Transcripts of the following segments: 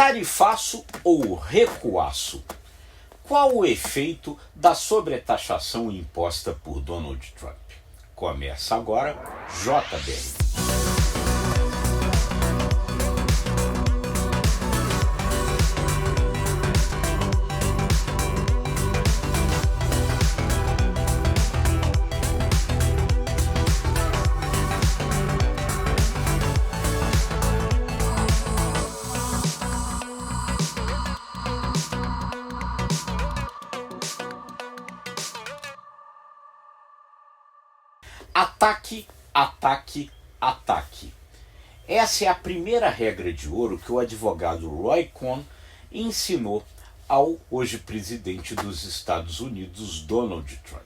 Tarifaço ou recuaço? Qual o efeito da sobretaxação imposta por Donald Trump? Começa agora, JBR. Ataque, ataque, ataque. Essa é a primeira regra de ouro que o advogado Roy Cohn ensinou ao hoje presidente dos Estados Unidos, Donald Trump.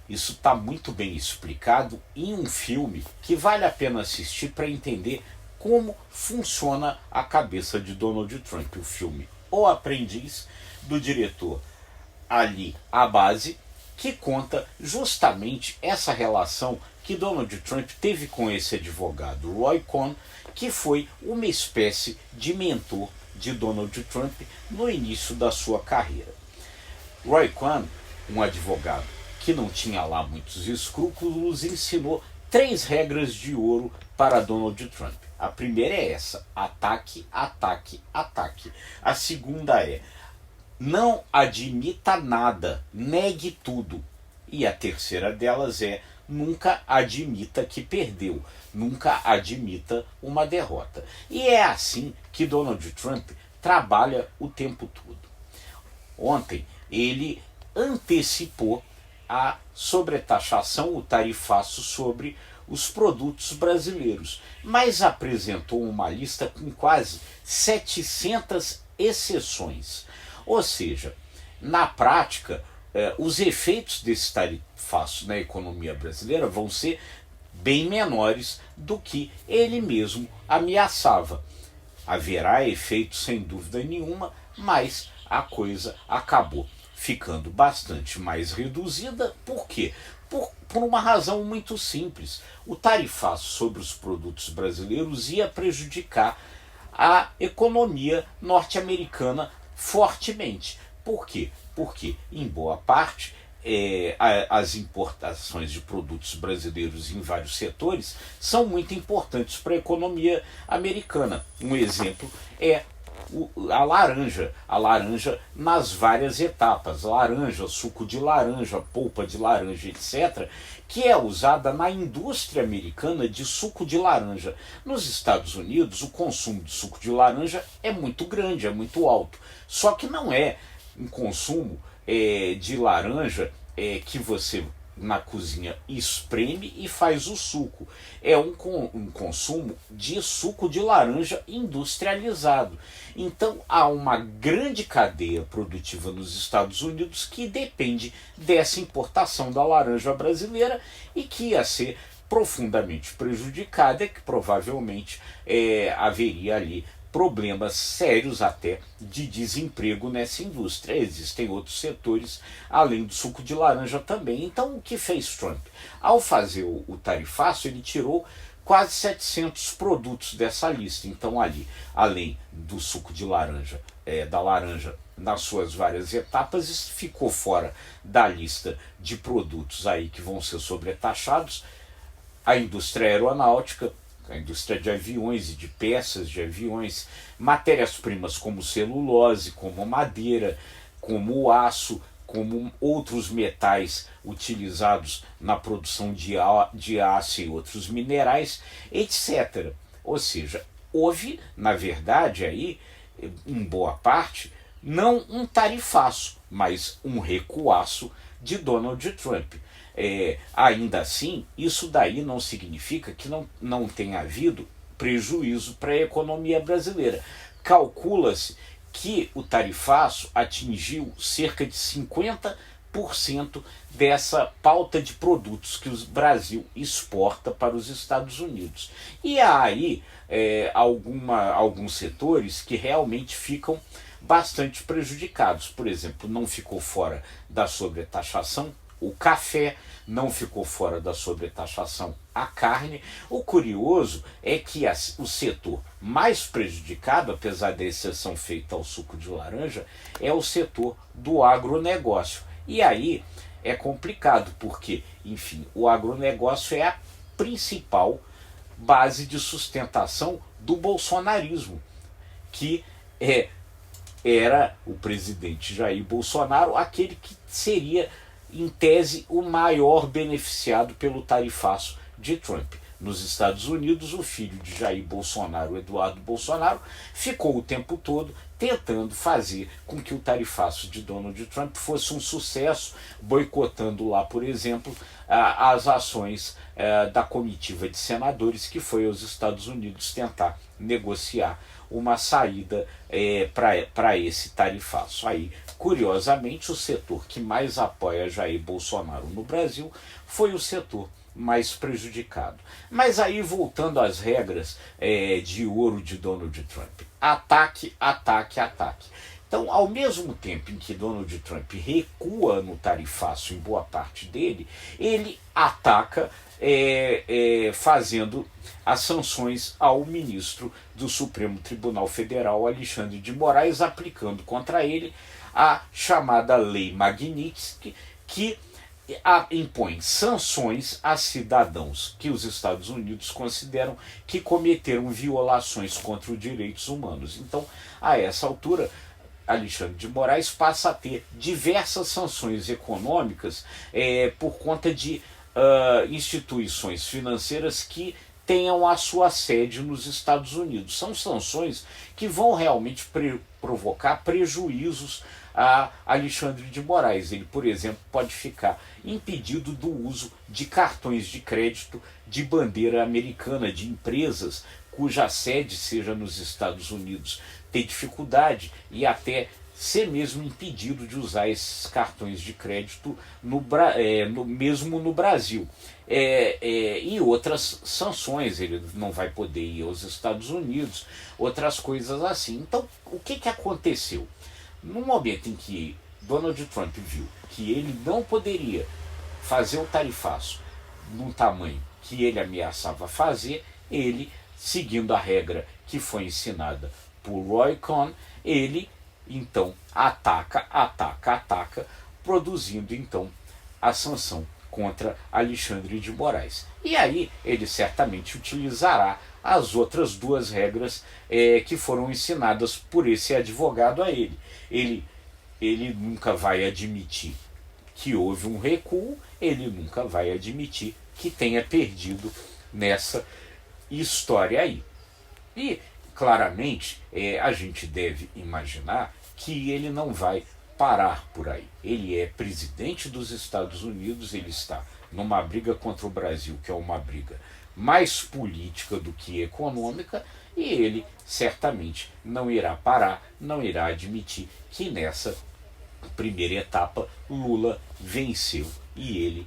Isso está muito bem explicado em um filme que vale a pena assistir para entender como funciona a cabeça de Donald Trump. O filme O Aprendiz, do diretor Ali Abazi, que conta justamente essa relação que Donald Trump teve com esse advogado Roy Cohn, que foi uma espécie de mentor de Donald Trump no início da sua carreira. Roy Cohn, um advogado que não tinha lá muitos escrúpulos, ensinou 3 regras de ouro para Donald Trump. A primeira é essa: ataque, ataque, ataque. A segunda é: não admita nada, negue tudo. E a terceira delas é: nunca admita que perdeu, nunca admita uma derrota. E é assim que Donald Trump trabalha o tempo todo. Ontem ele antecipou a sobretaxação, o tarifaço sobre os produtos brasileiros, mas apresentou uma lista com quase 700 exceções. Ou seja, na prática, os efeitos desse tarifaço na economia brasileira vão ser bem menores do que ele mesmo ameaçava. Haverá efeito sem dúvida nenhuma, mas a coisa acabou ficando bastante mais reduzida. Por quê? Por uma razão muito simples. O tarifaço sobre os produtos brasileiros ia prejudicar a economia norte-americana fortemente. Por quê? Porque, em boa parte, as importações de produtos brasileiros em vários setores são muito importantes para a economia americana. Um exemplo é a laranja nas várias etapas, laranja, suco de laranja, polpa de laranja, etc., que é usada na indústria americana de suco de laranja. Nos Estados Unidos, o consumo de suco de laranja é muito grande, é muito alto. Só que não é um consumo de laranja que você na cozinha espreme e faz o suco. É um consumo de suco de laranja industrializado. Então há uma grande cadeia produtiva nos Estados Unidos que depende dessa importação da laranja brasileira e que ia ser profundamente prejudicada, que provavelmente haveria ali problemas sérios até de desemprego nessa indústria. Existem outros setores além do suco de laranja também. Então o que fez Trump? Ao fazer o tarifaço, ele tirou quase 700 produtos dessa lista. Então ali, além do suco de laranja, da laranja nas suas várias etapas, isso ficou fora da lista de produtos aí que vão ser sobretaxados: a indústria aeronáutica, a indústria de aviões e de peças de aviões, matérias-primas como celulose, como madeira, como o aço, como outros metais utilizados na produção de aço e outros minerais, etc. Ou seja, houve, na verdade, aí, em boa parte, não um tarifaço, mas um recuaço de Donald Trump. Ainda assim, isso daí não significa que não tenha havido prejuízo para a economia brasileira. Calcula-se que o tarifaço atingiu cerca de 50% dessa pauta de produtos que o Brasil exporta para os Estados Unidos. E há aí alguns setores que realmente ficam bastante prejudicados. Por exemplo, não ficou fora da sobretaxação o café, não ficou fora da sobretaxação a carne. O curioso é que o setor mais prejudicado, apesar da exceção feita ao suco de laranja, é o setor do agronegócio. E aí é complicado, porque, enfim, o agronegócio é a principal base de sustentação do bolsonarismo, que era o presidente Jair Bolsonaro, aquele que seria, em tese, o maior beneficiado pelo tarifaço de Trump. Nos Estados Unidos, o filho de Jair Bolsonaro, Eduardo Bolsonaro, ficou o tempo todo tentando fazer com que o tarifaço de Donald Trump fosse um sucesso, boicotando lá, por exemplo, as ações da comitiva de senadores que foi aos Estados Unidos tentar negociar uma saída para esse tarifaço. Aí, curiosamente, o setor que mais apoia Jair Bolsonaro no Brasil foi o setor mais prejudicado. Mas aí, voltando às regras de ouro de Donald Trump: ataque, ataque, ataque. Então, ao mesmo tempo em que Donald Trump recua no tarifaço em boa parte dele, ele ataca fazendo as sanções ao ministro do Supremo Tribunal Federal, Alexandre de Moraes, aplicando contra ele a chamada Lei Magnitsky, que impõe sanções a cidadãos que os Estados Unidos consideram que cometeram violações contra os direitos humanos. Então, a essa altura, Alexandre de Moraes passa a ter diversas sanções econômicas por conta de instituições financeiras que tenham a sua sede nos Estados Unidos. São sanções que vão realmente provocar prejuízos a Alexandre de Moraes. Ele, por exemplo, pode ficar impedido do uso de cartões de crédito de bandeira americana, de empresas cuja sede seja nos Estados Unidos, ter dificuldade e até ser mesmo impedido de usar esses cartões de crédito mesmo no Brasil. E outras sanções, ele não vai poder ir aos Estados Unidos, outras coisas assim. Então, o que aconteceu? No momento em que Donald Trump viu que ele não poderia fazer o tarifaço no tamanho que ele ameaçava fazer, ele, seguindo a regra que foi ensinada por Roy Cohn, ele então ataca, produzindo então a sanção contra Alexandre de Moraes. E aí ele certamente utilizará as outras duas regras que foram ensinadas por esse advogado a ele. Ele nunca vai admitir que houve um recuo, ele nunca vai admitir que tenha perdido nessa história aí. E, claramente, a gente deve imaginar que ele não vai parar por aí. Ele é presidente dos Estados Unidos, ele está numa briga contra o Brasil, que é uma briga mais política do que econômica, e ele certamente não irá parar, não irá admitir que nessa primeira etapa Lula venceu e ele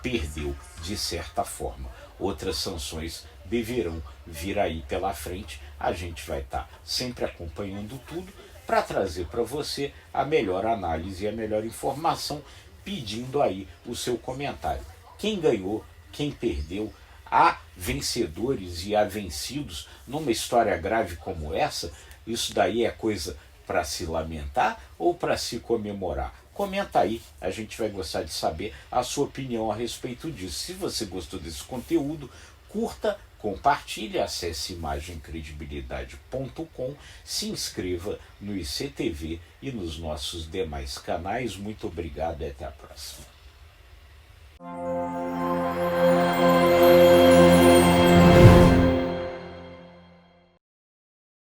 perdeu de certa forma. Outras sanções deverão vir aí pela frente. A gente vai estar sempre acompanhando tudo para trazer para você a melhor análise e a melhor informação, pedindo aí o seu comentário. Quem ganhou, quem perdeu, há vencedores e há vencidos numa história grave como essa? Isso daí é coisa para se lamentar ou para se comemorar? Comenta aí, a gente vai gostar de saber a sua opinião a respeito disso. Se você gostou desse conteúdo, curta, compartilhe, acesse imagemcredibilidade.com, se inscreva no ICTV e nos nossos demais canais. Muito obrigado e até a próxima.